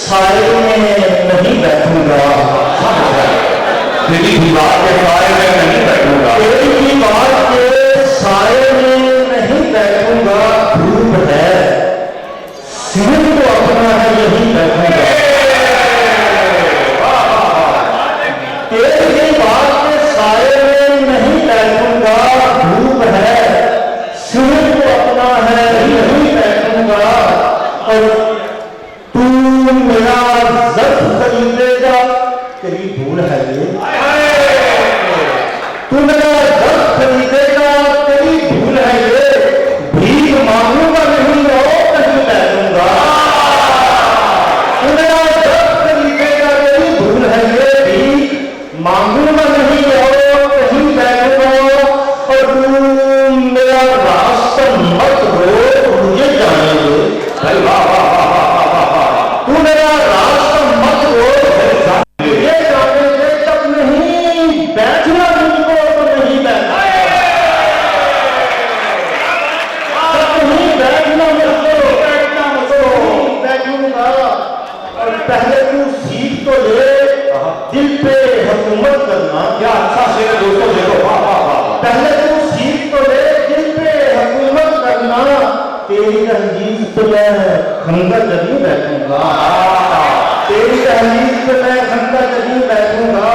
साए में नहीं बैठूंगा, तेरी दीवार के साए में नहीं बैठूंगा, तेरी दीवार के साए में नहीं बैठूंगा। धूप है सूरज को अपना है यही बैठूंगा। तेरी दीवार के साए में नहीं बैठूंगा। धूप है सूरज को अपना है यही बैठूंगा। और तू मेरा ज़ब्त खरीदेगा, तेरी भूल है ये। तू मेरा ज़ब्त खरीदेगा, तेरी भूल है ये। भीख मांगूंगा नहीं और कहीं बैठूंगा। तू मेरा ज़ब्त खरीदेगा, तेरी भूल है ये। भीख मांगूंगा नहीं और कहीं बैठूंगा। और तू मेरा रास्ता मत रोक, मुझे जाने दे। भाई वाह वाह वाह वाह वाह वाह, तू मेरा रास्ता मत रोक, मुझे जाने दे। जब नहीं बैठना मुझको तो नहीं बैठना, जब नहीं बैठना मुझको बैठूंगा। और पहले तू सीख तो ले, दिल पे हुकूमत करना। क्या अच्छा शेर है दोस्तों, देखो वाह वाह वाह। पहले तू सीख तो ले, दिल पे हुकूमत करना। तेरी तहजीब पे मैं खंगा जबी बैठूंगा। तेरी तहजीब पे मैं खंगा जबी बैठूंगा।